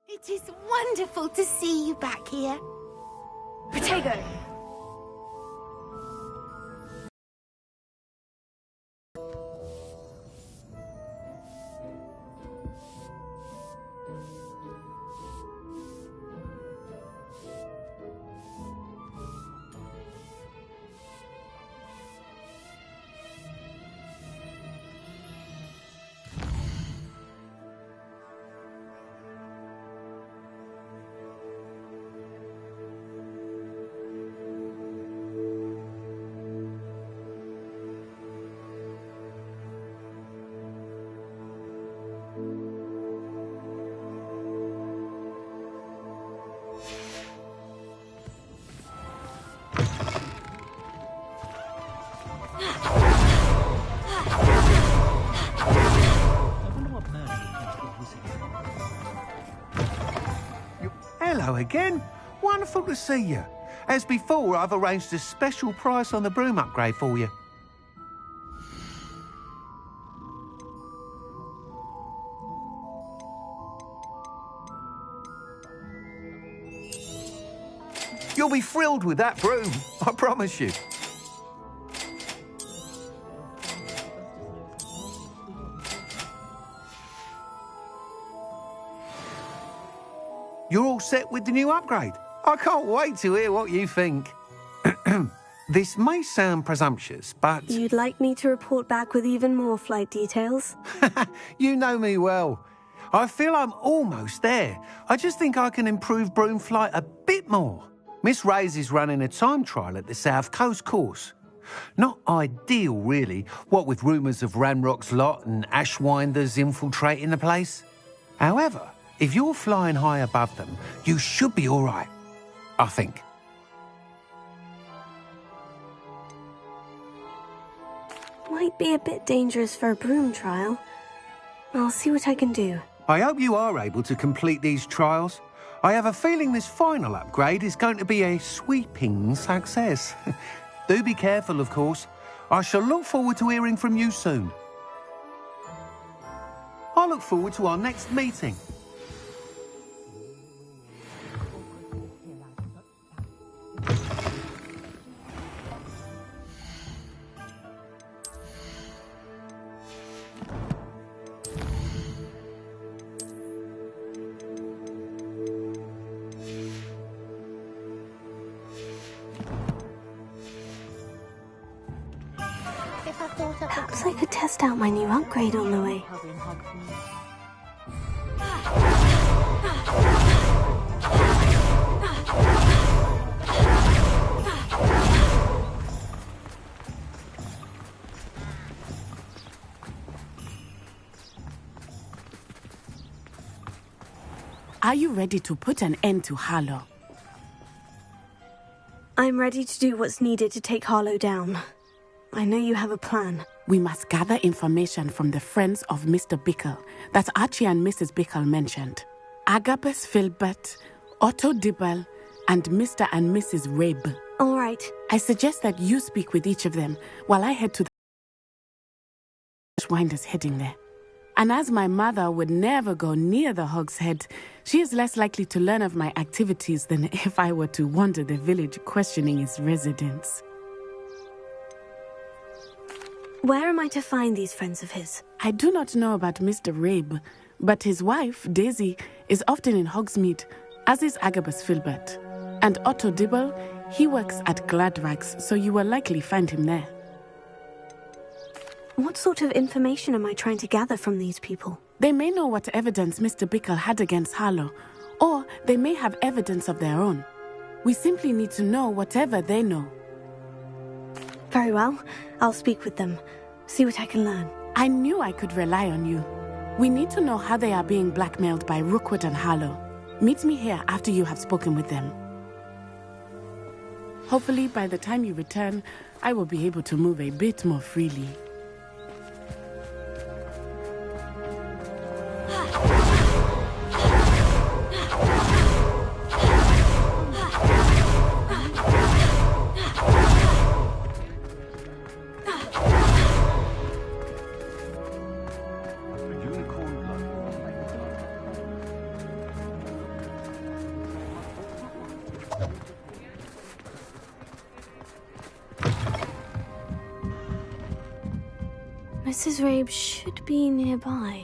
It is wonderful to see you back here. Protego! Hello again. Wonderful to see you. As before, I've arranged a special price on the broom upgrade for you. You'll be thrilled with that broom, I promise you. You're all set with the new upgrade. I can't wait to hear what you think. This may sound presumptuous, but... You'd like me to report back with even more flight details? You know me well. I feel I'm almost there. I just think I can improve broom flight a bit more. Miss Ray's is running a time trial at the South Coast course. Not ideal, really, what with rumours of Ranrock's lot and Ashwinders infiltrating the place. However, if you're flying high above them, you should be all right, I think. Might be a bit dangerous for a broom trial. I'll see what I can do. I hope you are able to complete these trials. I have a feeling this final upgrade is going to be a sweeping success. Do be careful, of course. I shall look forward to hearing from you soon. I look forward to our next meeting. Perhaps I could test out my new upgrade on the way. Are you ready to put an end to Harlow? I'm ready to do what's needed to take Harlow down. I know you have a plan. We must gather information from the friends of Mr. Bickle that Archie and Mrs. Bickle mentioned. Agabus Filbert, Otto Dibble, and Mr. and Mrs. Rabe. All right. I suggest that you speak with each of them while I head to the Winders heading there. And as my mother would never go near the Hog's Head, she is less likely to learn of my activities than if I were to wander the village questioning its residents. Where am I to find these friends of his? I do not know about Mr. Rabe, but his wife, Daisy, is often in Hogsmeade, as is Agabus Filbert. And Otto Dibble, he works at Gladrags, so you will likely find him there. What sort of information am I trying to gather from these people? They may know what evidence Mr. Bickle had against Harlow, or they may have evidence of their own. We simply need to know whatever they know. Very well. I'll speak with them. See what I can learn. I knew I could rely on you. We need to know how they are being blackmailed by Rookwood and Harlow. Meet me here after you have spoken with them. Hopefully, by the time you return, I will be able to move a bit more freely. Mrs. Rabe should be nearby.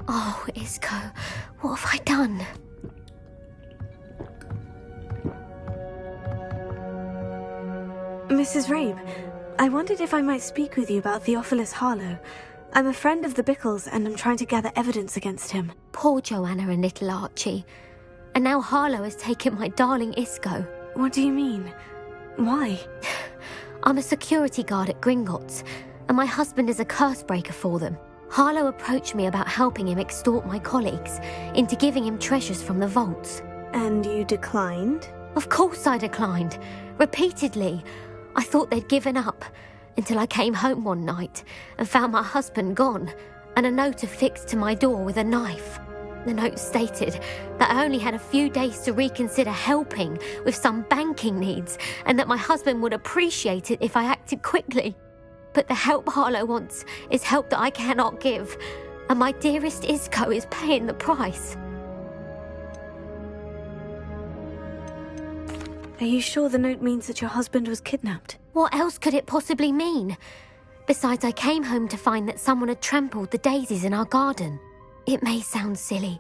Oh, Isco, what have I done? Mrs. Rabe, I wondered if I might speak with you about Theophilus Harlow. I'm a friend of the Bickles and I'm trying to gather evidence against him. Poor Joanna and little Archie. And now Harlow has taken my darling Isco. What do you mean? Why? I'm a security guard at Gringotts, and my husband is a curse breaker for them. Harlow approached me about helping him extort my colleagues into giving him treasures from the vaults. And you declined? Of course I declined. Repeatedly. I thought they'd given up, until I came home one night and found my husband gone, and a note affixed to my door with a knife. The note stated that I only had a few days to reconsider helping with some banking needs, and that my husband would appreciate it if I acted quickly. But the help Harlow wants is help that I cannot give, and my dearest Isco is paying the price. Are you sure the note means that your husband was kidnapped? What else could it possibly mean? Besides, I came home to find that someone had trampled the daisies in our garden. It may sound silly,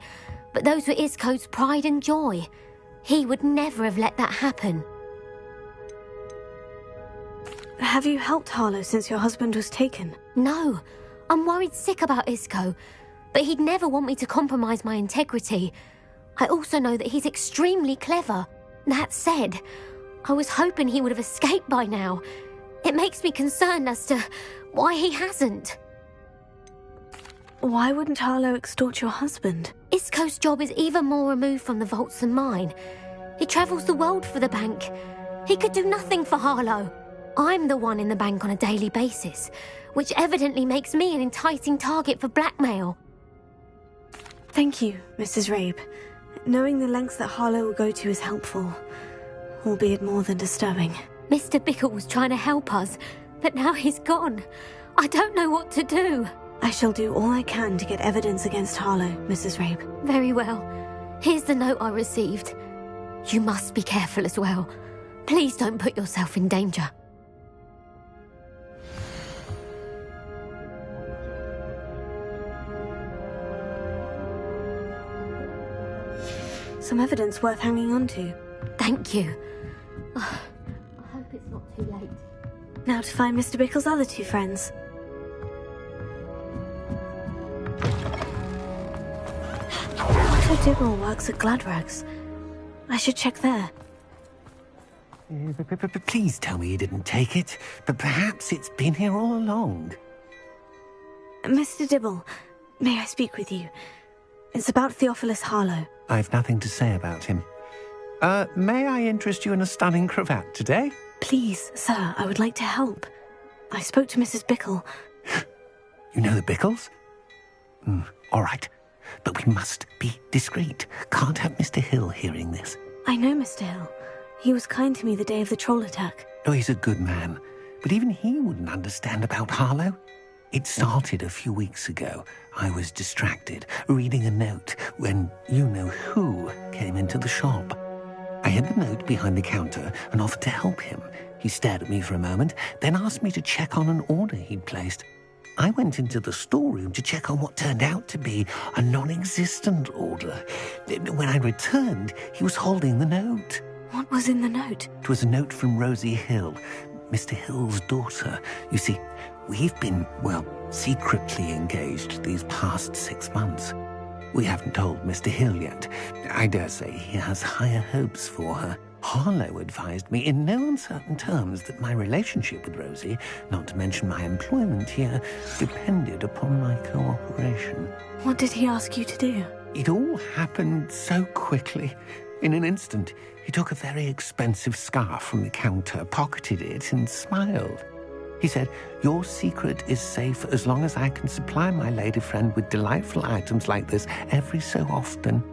but those were Isco's pride and joy. He would never have let that happen. Have you helped Harlow since your husband was taken? No, I'm worried sick about Isco, but he'd never want me to compromise my integrity. I also know that he's extremely clever. That said, I was hoping he would have escaped by now. It makes me concerned as to why he hasn't. Why wouldn't Harlow extort your husband? Isco's job is even more removed from the vaults than mine. He travels the world for the bank. He could do nothing for Harlow. I'm the one in the bank on a daily basis, which evidently makes me an enticing target for blackmail. Thank you, Mrs. Rabe. Knowing the lengths that Harlow will go to is helpful, albeit more than disturbing. Mr. Bickle was trying to help us, but now he's gone. I don't know what to do. I shall do all I can to get evidence against Harlow, Mrs. Rabe. Very well. Here's the note I received. You must be careful as well. Please don't put yourself in danger. Some evidence worth hanging on to. Thank you. I hope it's not too late. Now to find Mr. Bickle's other two friends. Otto Dibble works at Gladrags. I should check there. Please tell me you didn't take it, but perhaps it's been here all along. Mr. Dibble, may I speak with you? It's about Theophilus Harlow. I've nothing to say about him. May I interest you in a stunning cravat today? Please, sir, I would like to help. I spoke to Mrs. Bickle. You know the Bickles? All right, but we must be discreet. Can't have Mr. Hill hearing this. I know Mr. Hill. He was kind to me the day of the troll attack. Oh, he's a good man, but even he wouldn't understand about Harlow. It started a few weeks ago. I was distracted, reading a note, when you-know-who came into the shop. I hid the note behind the counter and offered to help him. He stared at me for a moment, then asked me to check on an order he'd placed. I went into the storeroom to check on what turned out to be a non-existent order. When I returned, he was holding the note. What was in the note? It was a note from Rosie Hill, Mr. Hill's daughter. You see, we've been, secretly engaged these past 6 months. We haven't told Mr. Hill yet. I dare say he has higher hopes for her. Harlow advised me in no uncertain terms that my relationship with Rosie, not to mention my employment here, depended upon my cooperation. What did he ask you to do? It all happened so quickly. In an instant, he took a very expensive scarf from the counter, pocketed it, and smiled. He said, "Your secret is safe as long as I can supply my lady friend with delightful items like this every so often."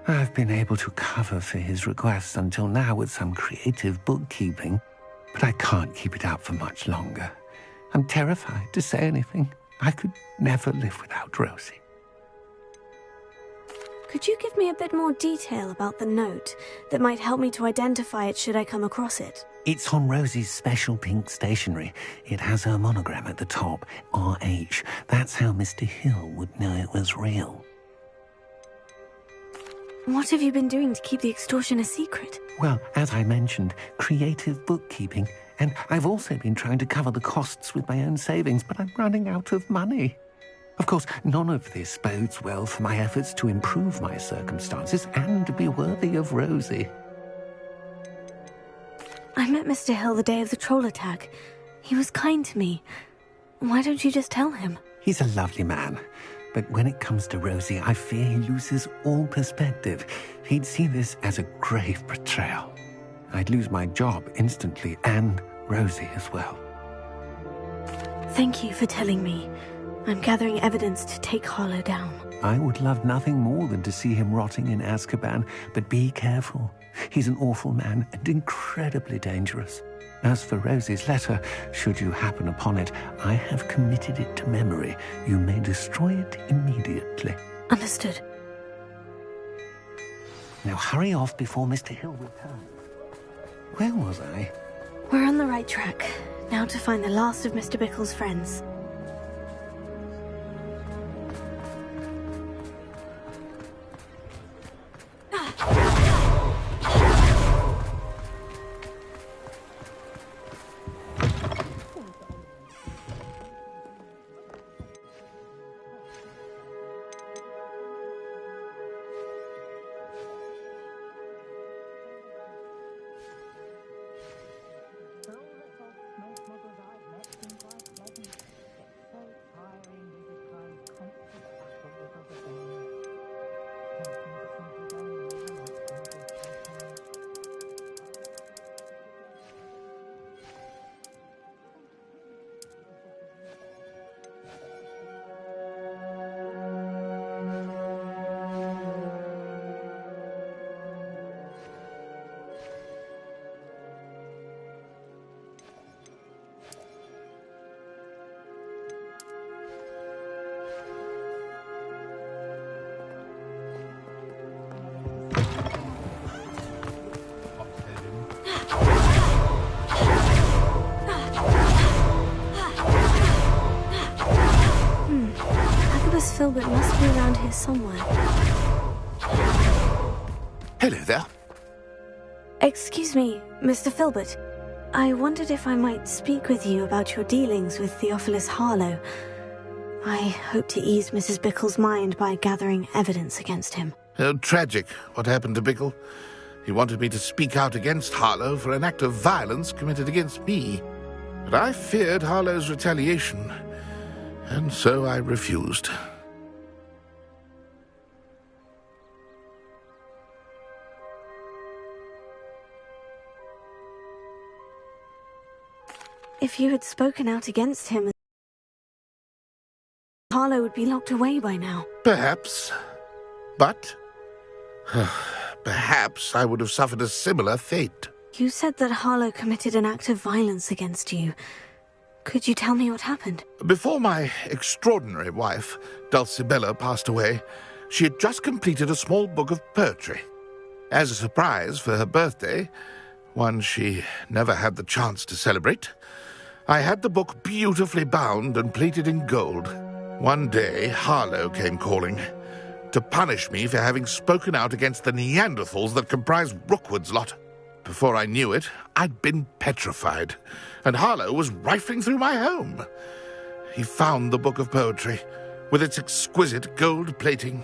I've been able to cover for his requests until now with some creative bookkeeping, but I can't keep it up for much longer. I'm terrified to say anything. I could never live without Rosie. Could you give me a bit more detail about the note that might help me to identify it should I come across it? It's on Rosie's special pink stationery. It has her monogram at the top, RH. That's how Mr. Hill would know it was real. What have you been doing to keep the extortion a secret? Well, as I mentioned, creative bookkeeping. And I've also been trying to cover the costs with my own savings, but I'm running out of money. Of course, none of this bodes well for my efforts to improve my circumstances and be worthy of Rosie. I met Mr. Hill the day of the troll attack. He was kind to me. Why don't you just tell him? He's a lovely man. But when it comes to Rosie, I fear he loses all perspective. He'd see this as a grave betrayal. I'd lose my job instantly, and Rosie as well. Thank you for telling me. I'm gathering evidence to take Harlow down. I would love nothing more than to see him rotting in Azkaban, but be careful. He's an awful man and incredibly dangerous. As for Rosie's letter, should you happen upon it, I have committed it to memory. You may destroy it immediately. Understood. Now hurry off before Mr. Hill returns. Where was I? We're on the right track. Now to find the last of Mr. Bickle's friends. Filbert must be around here somewhere. Hello there. Excuse me, Mr. Filbert. I wondered if I might speak with you about your dealings with Theophilus Harlow. I hope to ease Mrs. Bickle's mind by gathering evidence against him. Oh, tragic what happened to Bickle. He wanted me to speak out against Harlow for an act of violence committed against me. But I feared Harlow's retaliation, and so I refused. If you had spoken out against him, Harlow would be locked away by now. Perhaps. But perhaps I would have suffered a similar fate. You said that Harlow committed an act of violence against you. Could you tell me what happened? Before my extraordinary wife, Dulcibella, passed away, she had just completed a small book of poetry. As a surprise for her birthday, one she never had the chance to celebrate, I had the book beautifully bound and plated in gold. One day, Harlow came calling to punish me for having spoken out against the Neanderthals that comprised Rookwood's lot. Before I knew it, I'd been petrified, and Harlow was rifling through my home. He found the book of poetry, with its exquisite gold plating.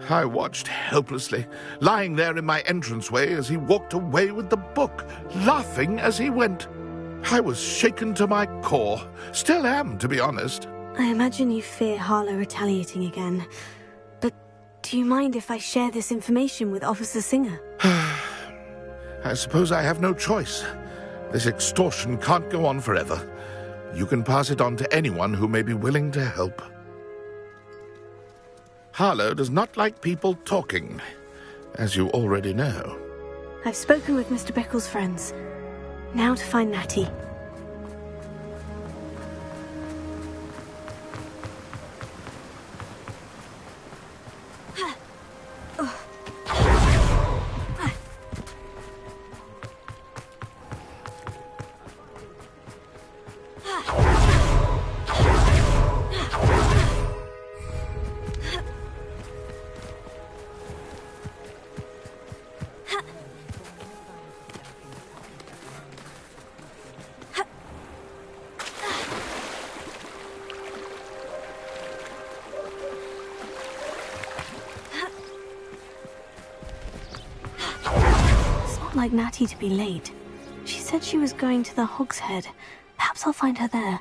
I watched helplessly, lying there in my entranceway as he walked away with the book, laughing as he went. I was shaken to my core. Still am, to be honest. I imagine you fear Harlow retaliating again. But do you mind if I share this information with Officer Singer? I suppose I have no choice. This extortion can't go on forever. You can pass it on to anyone who may be willing to help. Harlow does not like people talking, as you already know. I've spoken with Mr. Bickle's friends. Now to find Natty. Like Natty to be late. She said she was going to the Hog's Head. Perhaps I'll find her there.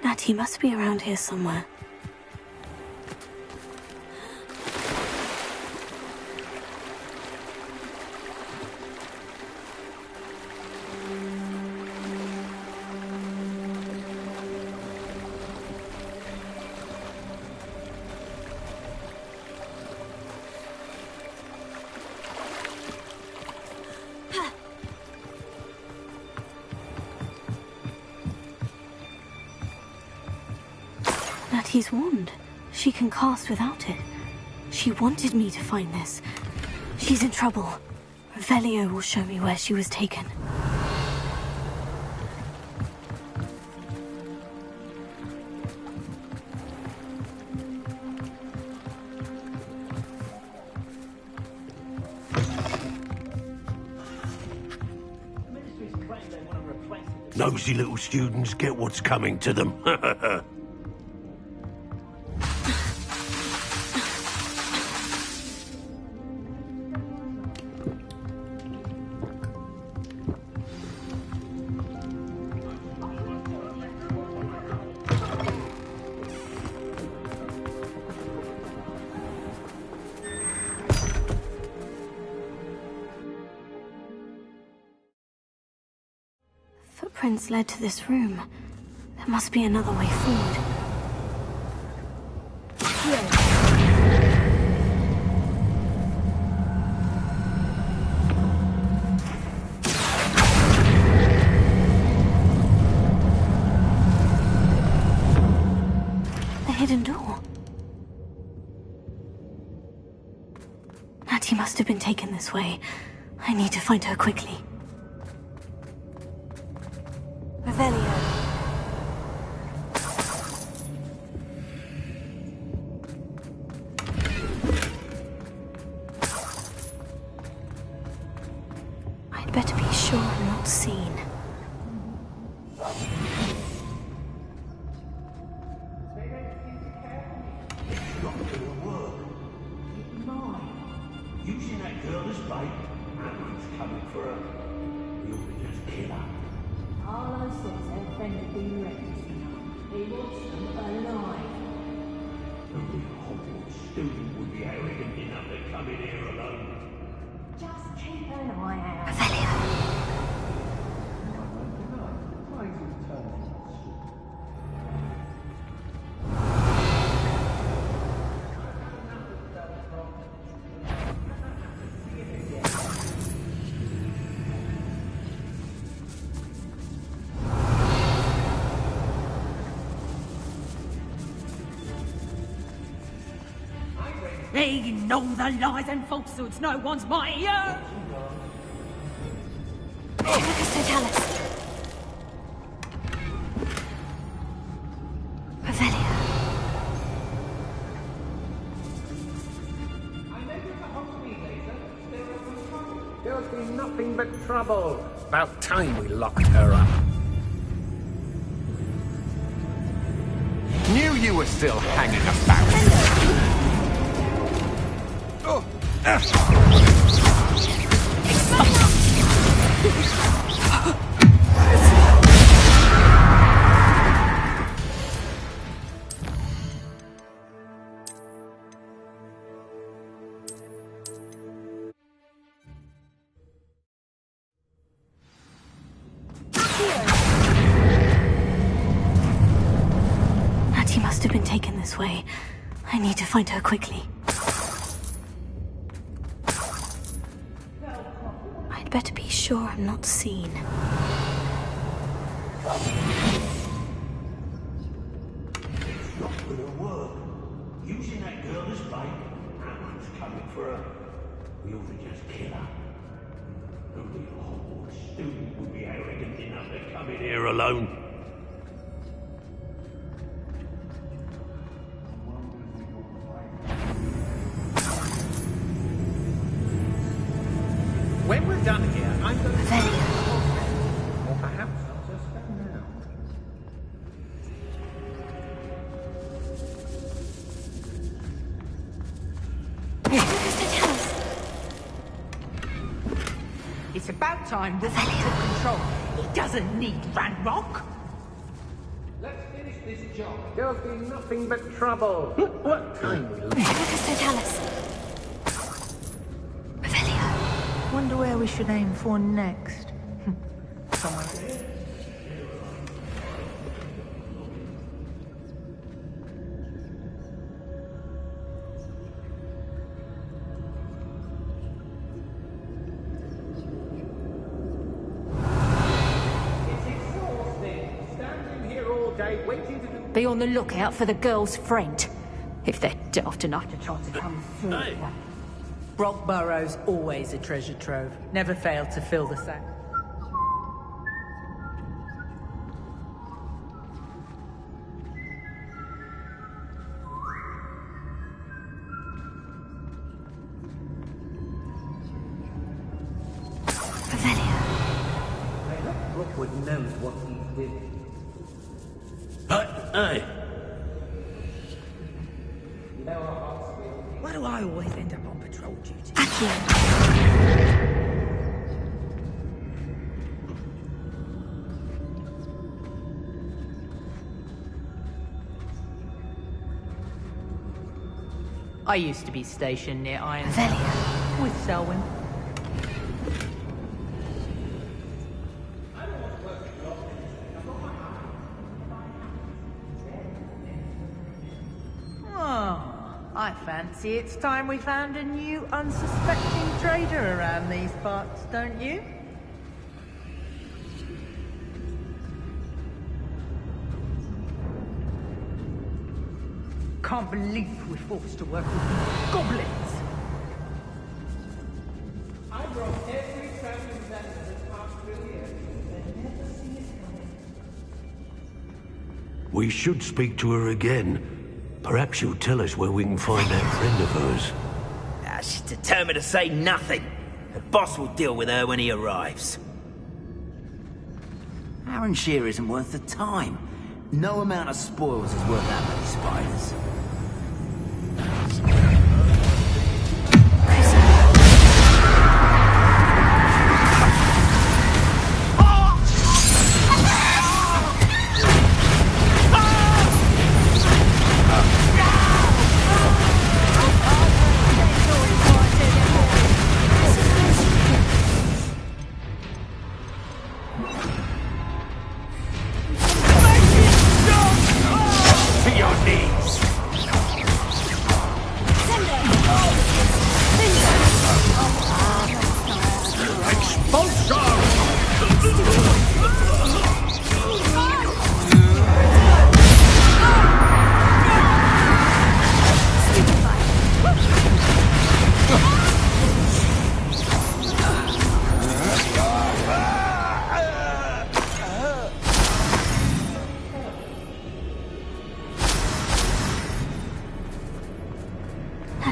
Natty must be around here somewhere. Natty's wand. She can cast without it. She wanted me to find this. She's in trouble. Revelio will show me where she was taken. Nosy little students get what's coming to them. Footprints led to this room. There must be another way forward. The hidden door. Natty must have been taken this way. I need to find her quickly. Revelio. I'd better be sure I'm not seen. Using that girl as bait, Aaron's coming for her. You'll just kill her. Harlow says their friend had been rescued. He wants them alive. Only a Hogwarts student would be arrogant enough to come in here alone. Just keep an eye out. Revelio. They know the lies and falsehoods no one's mightier. Totalis. Revelio. There's been nothing but trouble. About time we locked her up. Knew you were still hanging about. Oh. Natty must have been taken this way. I need to find her quickly. I'd better be sure I'm not seen. It's not gonna work. Using that girl as bait. Someone's coming for her. We ought to just kill her. Only a Hogwarts student would be arrogant enough to come in here alone. When we're done here, I'm going to... Velia. Or perhaps I'll just go now. It's about time Rook took control. He doesn't need Ranrock. Let's finish this job. There'll be nothing but trouble. What time will we... Wonder where we should aim for next. Somewhere. Be on the lookout for the girl's friend. If they're daft enough to try to come through. Hey. Brockborough's always a treasure trove. Never failed to fill the sack. Rookwood knows what he's doing. Hey! Why do I always end up on patrol duty? I used to be stationed near Iron with Selwyn. I fancy it's time we found a new unsuspecting trader around these parts, don't you? Can't believe we're forced to work with goblins. I brought every traveling vessel this past 3 years. They never see it coming. We should speak to her again. Perhaps she'll tell us where we can find that friend of hers. She's determined to say nothing. The boss will deal with her when he arrives. Arrowshire isn't worth the time. No amount of spoils is worth that many spiders.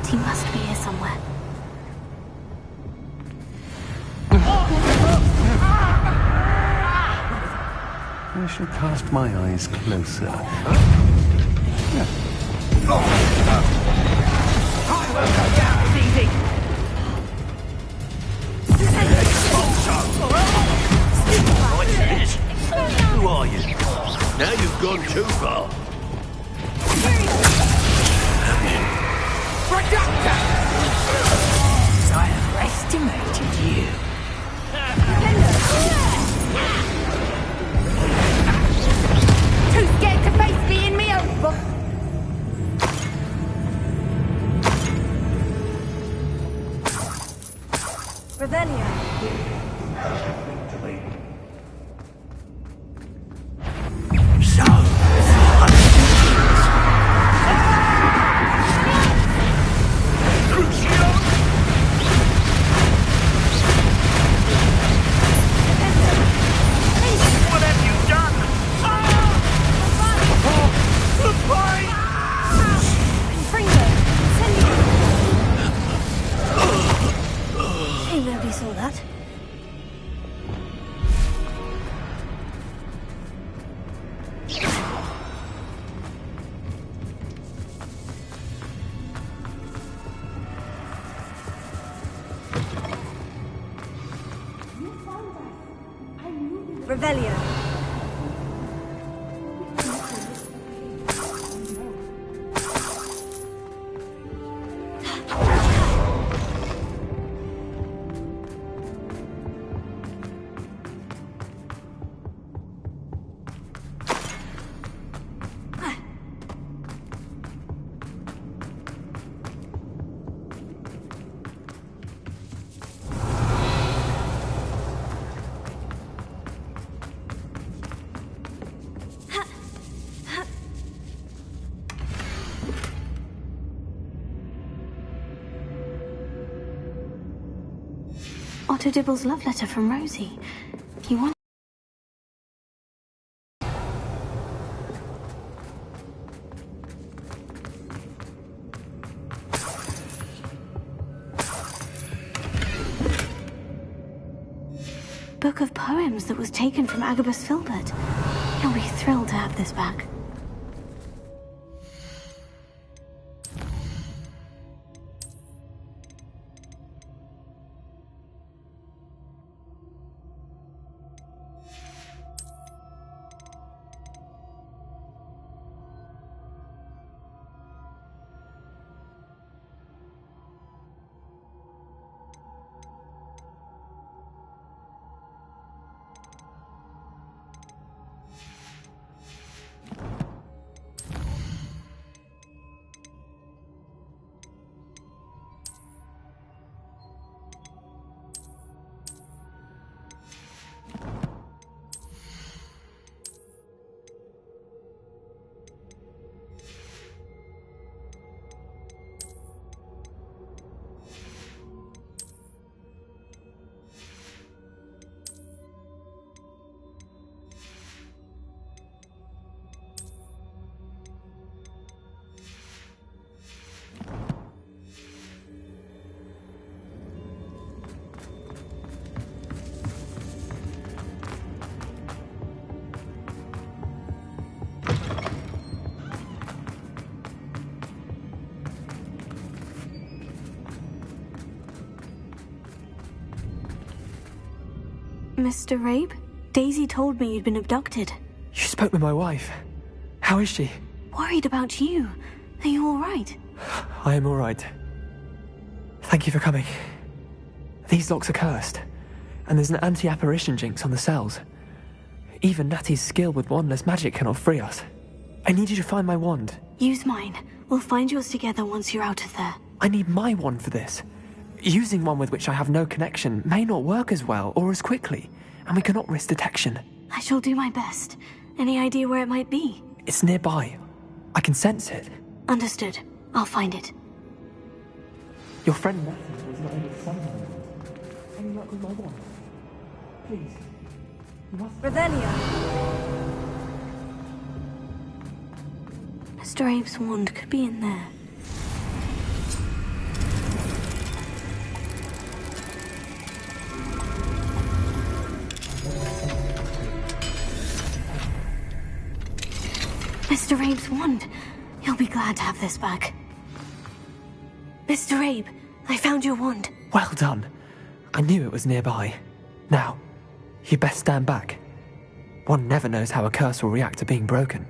He must be here somewhere. I shall cast my eyes closer. Easy. What's this? Who are you? Now you've gone too far. I underestimated you. Too scared to face me in me own book. Revelio. What have you done? The fight! Shame nobody saw that. Revelio. Otto Dibble's love letter from Rosie. He wanted... Book of poems that was taken from Agabus Filbert. He'll be thrilled to have this back. Mr. Rabe? Daisy told me you'd been abducted. You spoke with my wife. How is she? Worried about you. Are you all right? I am all right. Thank you for coming. These locks are cursed, and there's an anti-apparition jinx on the cells. Even Natty's skill with wandless magic cannot free us. I need you to find my wand. Use mine. We'll find yours together once you're out of there. I need my wand for this. Using one with which I have no connection may not work as well or as quickly, and we cannot risk detection. I shall do my best. Any idea where it might be? It's nearby. I can sense it. Understood. I'll find it. Your friend Natty was not able to summon me. Any luck with my wand? Please. You must... Revelio! Mr. Abe's wand could be in there. Mr. Abe's wand. He'll be glad to have this back. Mr. Abe, I found your wand. Well done. I knew it was nearby. Now, You best stand back. One never knows how a curse will react to being broken.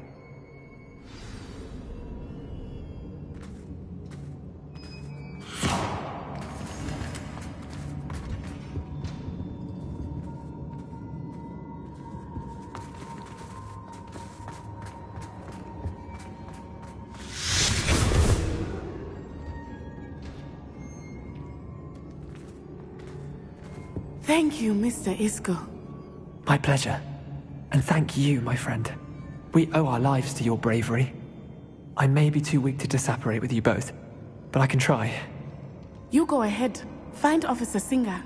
Thank you, Mr. Isco. My pleasure. And thank you, my friend. We owe our lives to your bravery. I may be too weak to disapparate with you both, but I can try. You go ahead. Find Officer Singer.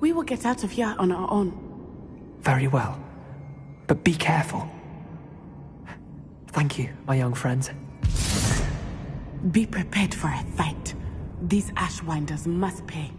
We will get out of here on our own. Very well. But be careful. Thank you, my young friends. Be prepared for a fight. These Ashwinders must pay.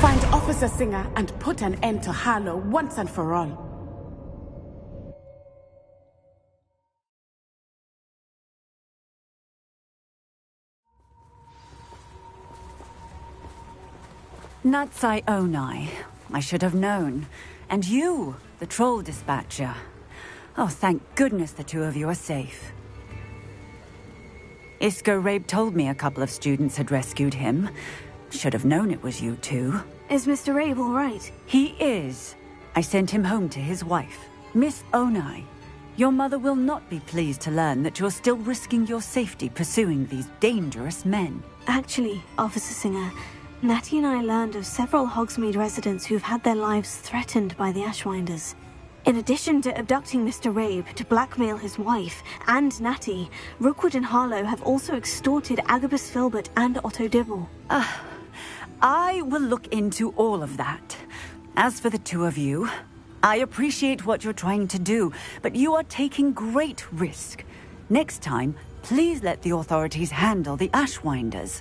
Find Officer Singer and put an end to Harlow once and for all. Natsai Onai. I should have known. And you, the troll dispatcher. Oh, thank goodness the two of you are safe. Isco Rabe told me a couple of students had rescued him. Should have known it was you two. Is Mr. Rabe all right? He is. I sent him home to his wife. Miss Onai, your mother will not be pleased to learn that you're still risking your safety pursuing these dangerous men. Actually, Officer Singer, Natty and I learned of several Hogsmeade residents who've had their lives threatened by the Ashwinders. In addition to abducting Mr. Rabe to blackmail his wife and Natty, Rookwood and Harlow have also extorted Agabus Filbert and Otto Dibble. I will look into all of that. As for the two of you, I appreciate what you're trying to do, but you are taking great risk. Next time, please let the authorities handle the Ashwinders.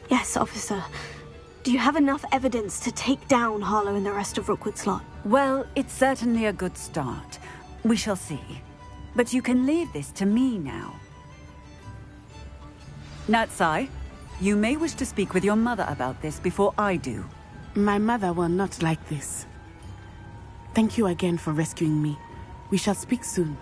Yes, officer. Do you have enough evidence to take down Harlow and the rest of Rookwood's lot? Well, it's certainly a good start. We shall see. But you can leave this to me now. Natsai, you may wish to speak with your mother about this before I do. My mother will not like this. Thank you again for rescuing me. We shall speak soon.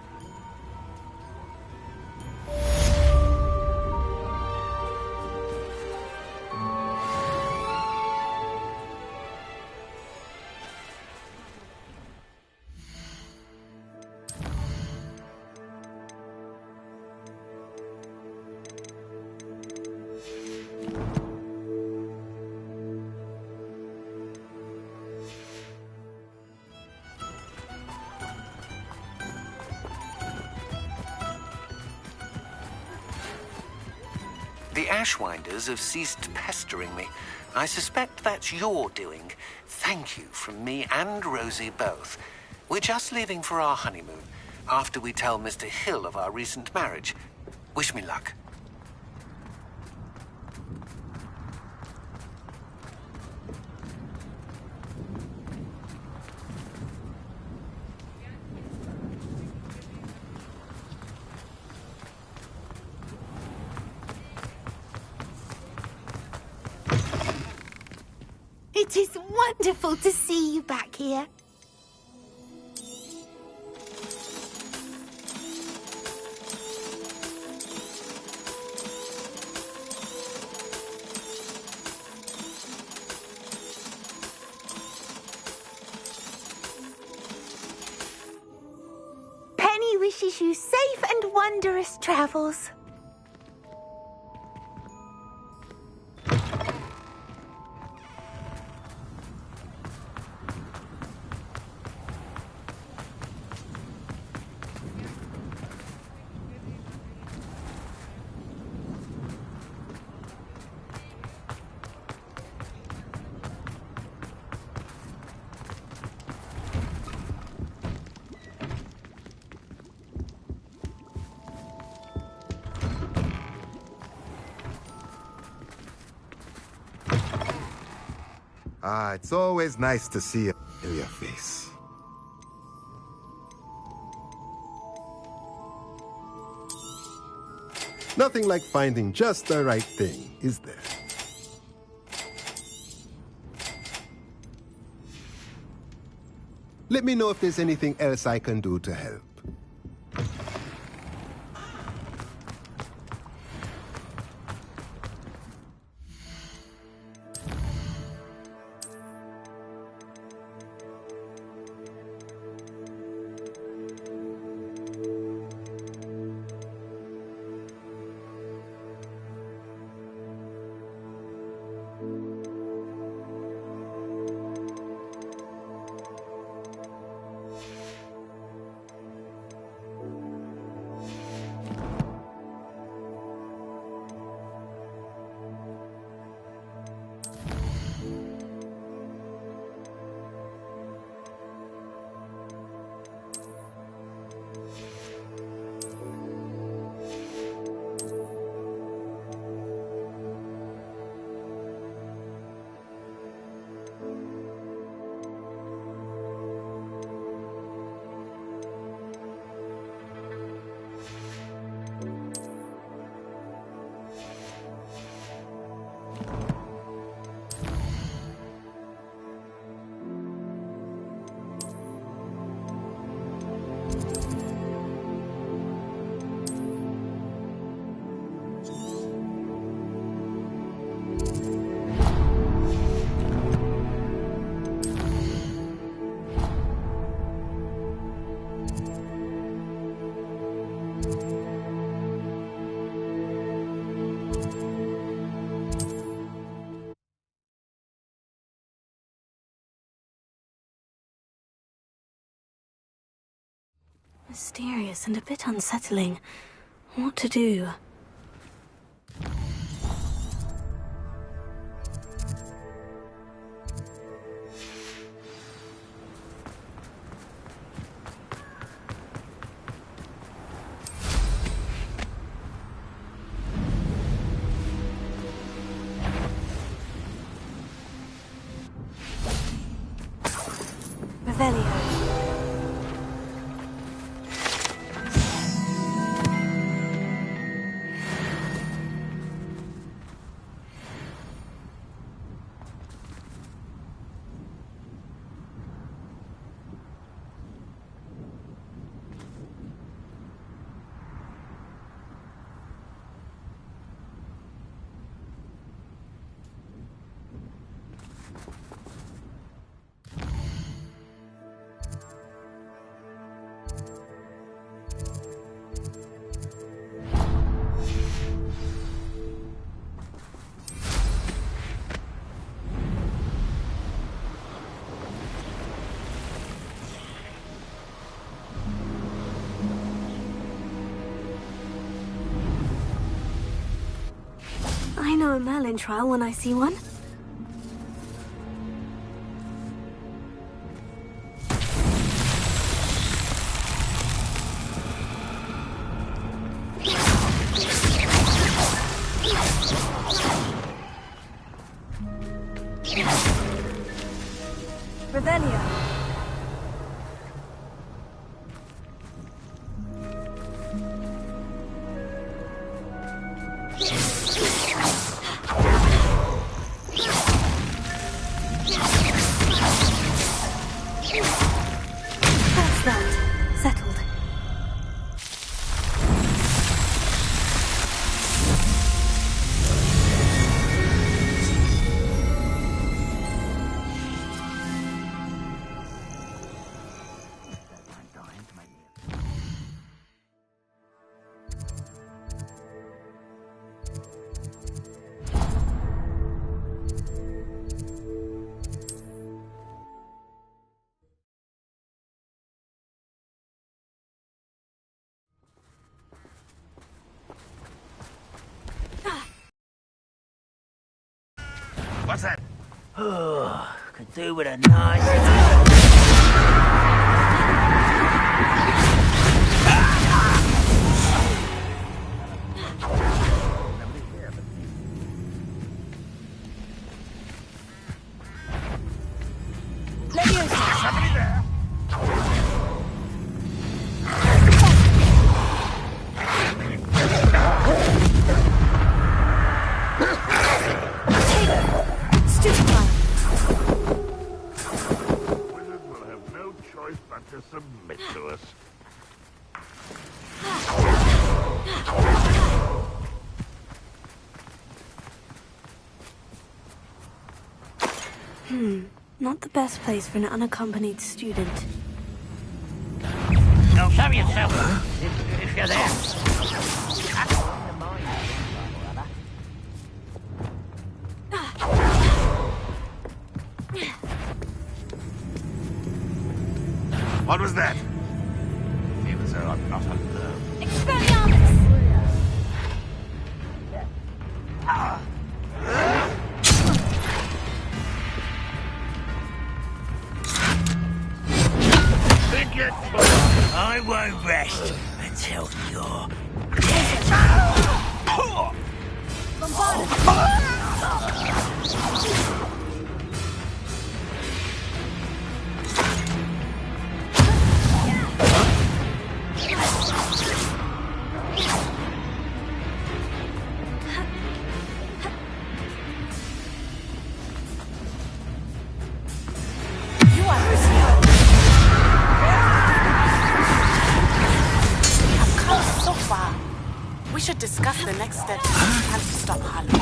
The Ashwinders have ceased pestering me. I suspect that's your doing. Thank you from me and Rosie both. We're just leaving for our honeymoon, after we tell Mr. Hill of our recent marriage. Wish me luck. It is wonderful to see you back here. Penny wishes you safe and wondrous travels. Ah, it's always nice to see a familiar face. Nothing like finding just the right thing, is there? Let me know if there's anything else I can do to help. Mysterious and a bit unsettling. What to do? Revelio. I know a Merlin trial when I see one. Revelio. What's that? Oh, could do with a nice... Somebody there? Wizards will have no choice but to submit to us. Not the best place for an unaccompanied student. Now show yourself, if you're there. What was that? I feel as though I'm not alone. I won't rest until you're We should discuss the next steps and plan to stop Harlow.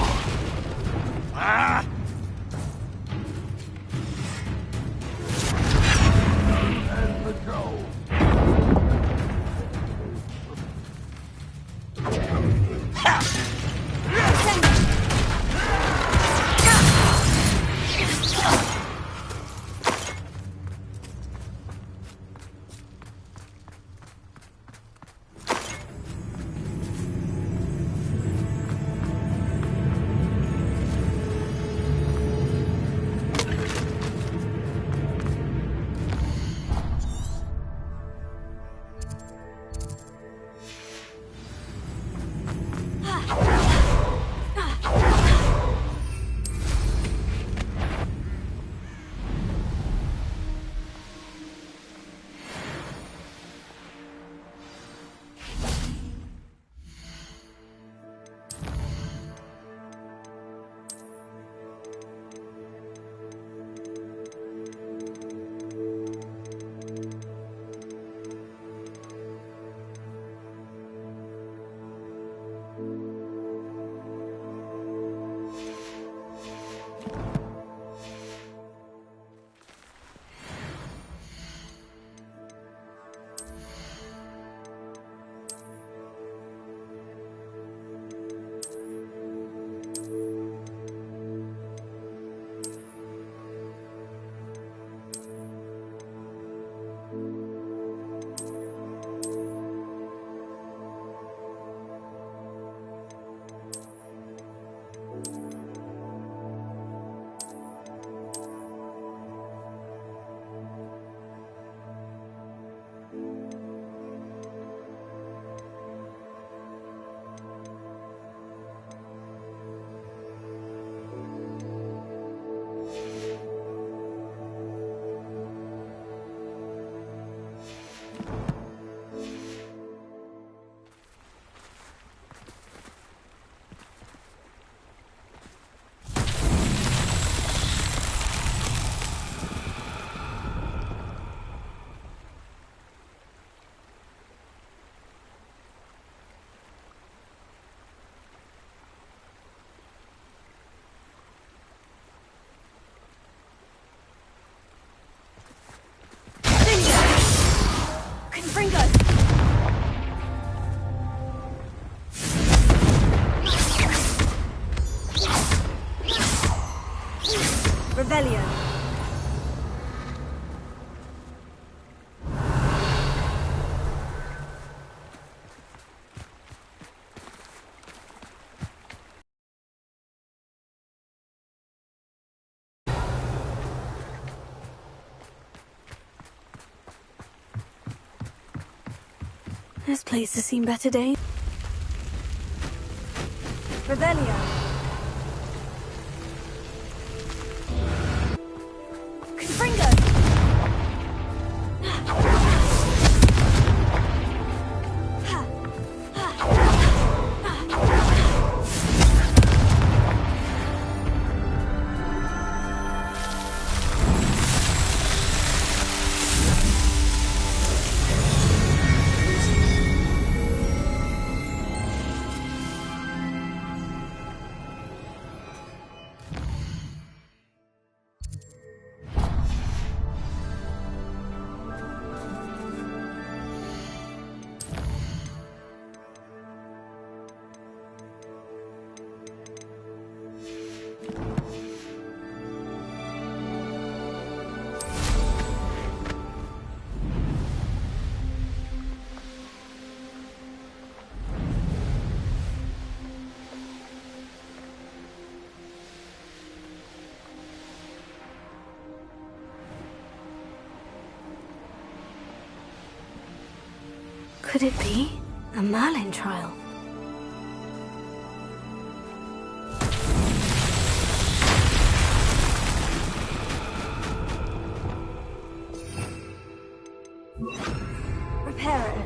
This place has seen better days. Revelio. Confringo. Could it be a Merlin trial? Reparo.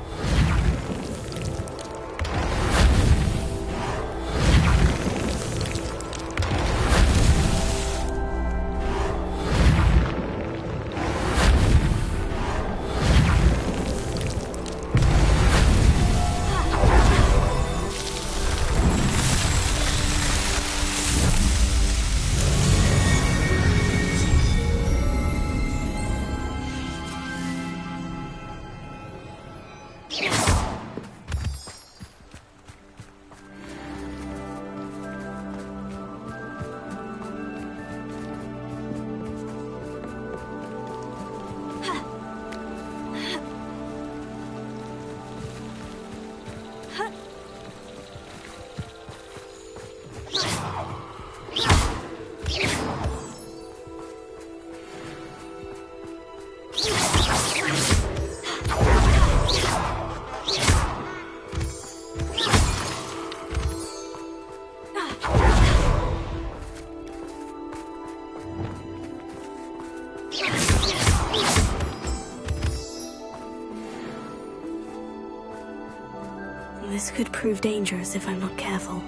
This could prove dangerous if I'm not careful.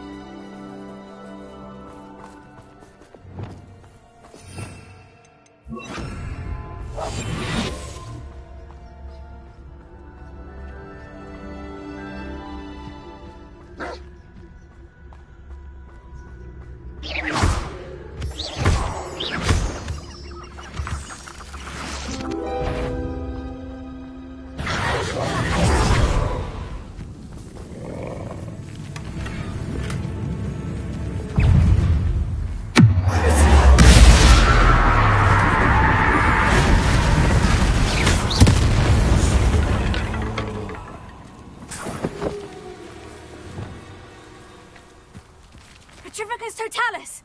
Petrificus Totalis!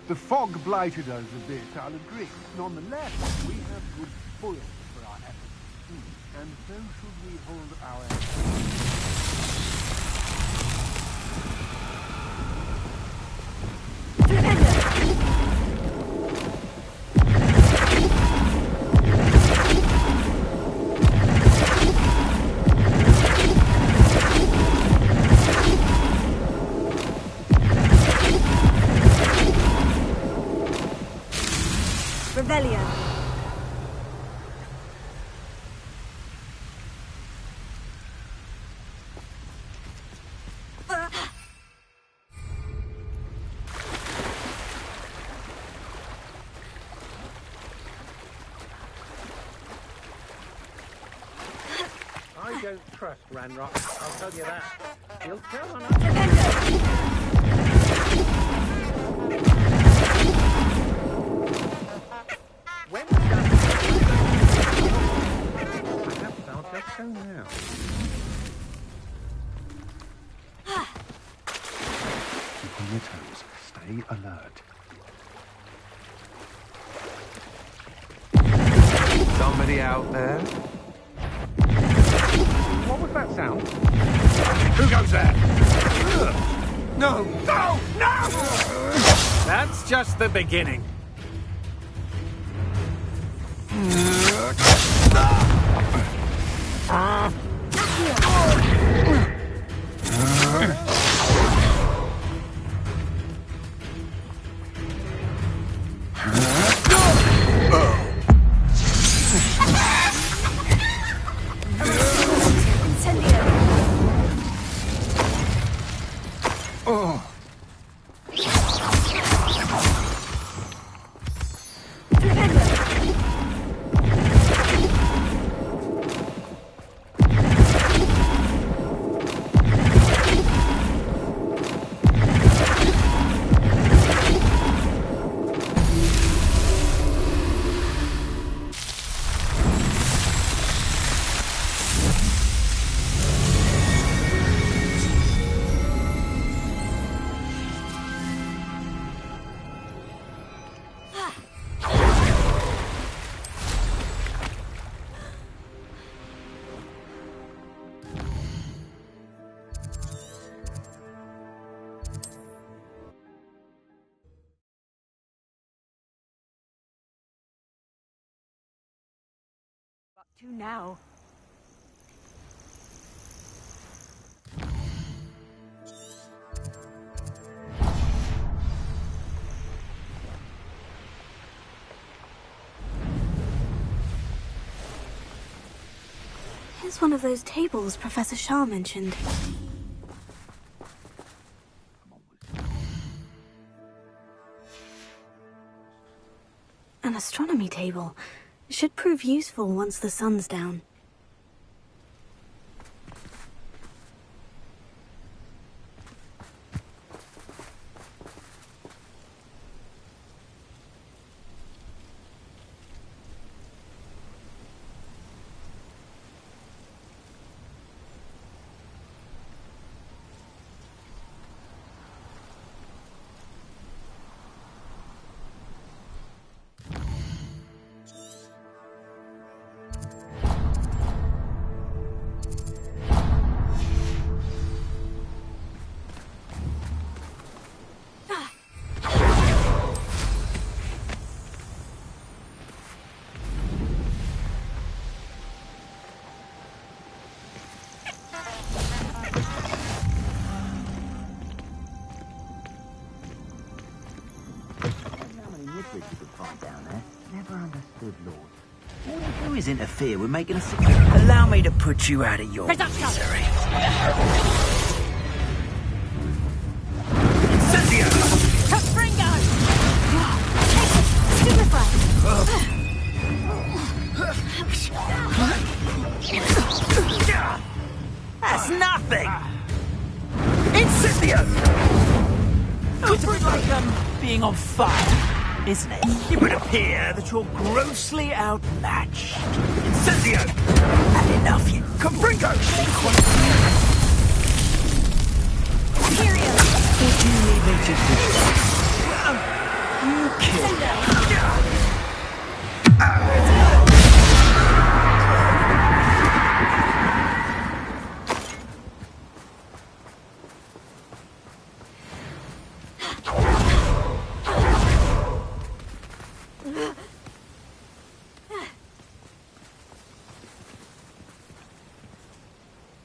The fog blighted us a bit, I'll agree. Nonetheless, we have good spoil for our efforts. And so should we hold our... Revelio. I don't trust Ranrock, I'll tell you that. He'll turn on When I have felt just so now. Keep on your toes. Stay alert. Somebody out there? What was that sound? Who goes there? No! No! No! That's just the beginning. To now. Here's one of those tables Professor Shah mentioned. An astronomy table. Should prove useful once the sun's down. Always interfere with making us. Allow me to put you out of your misery. Incendio! Capringo! That's nothing! Incendio! It's a bit like, being on fire, isn't it? It would appear that you're grossly outmatched. Incendio! Had enough, you Capringo! What do you need me to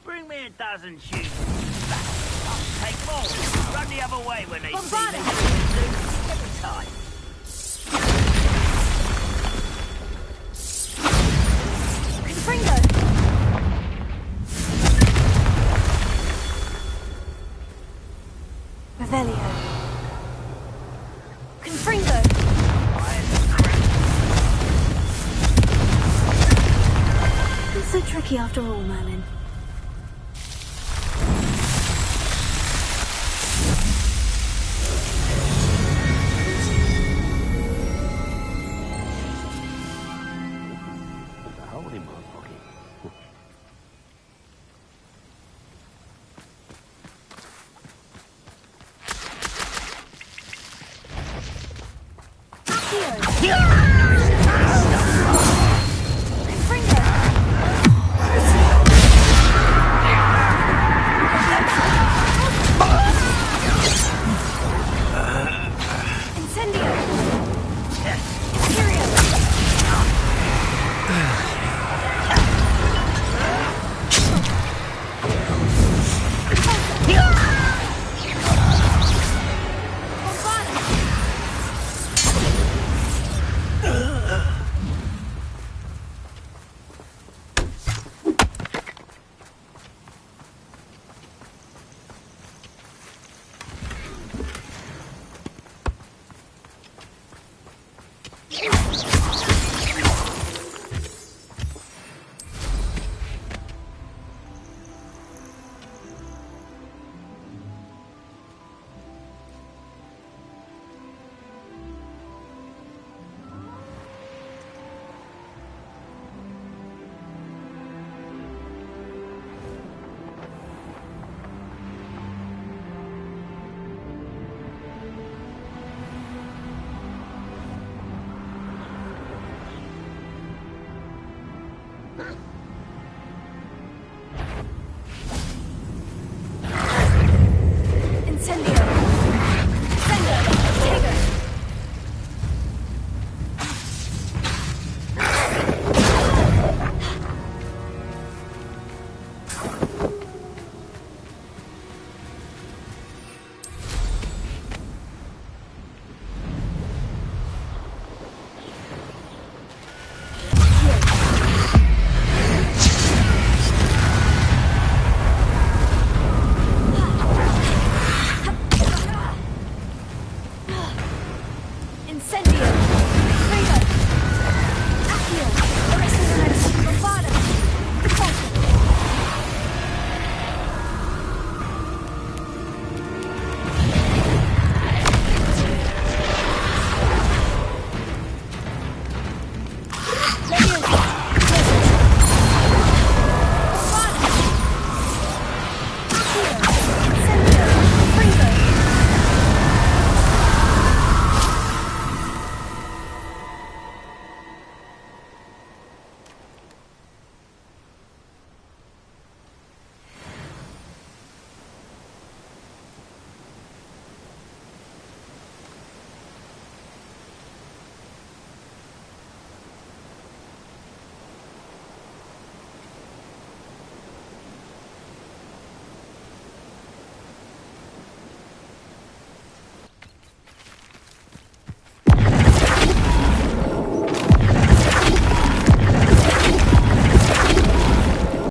Bring me a dozen shoes. I'll take them all. Run the other way when they see me. Every time. after all, Merlin. Holy motherfucker. Incendio!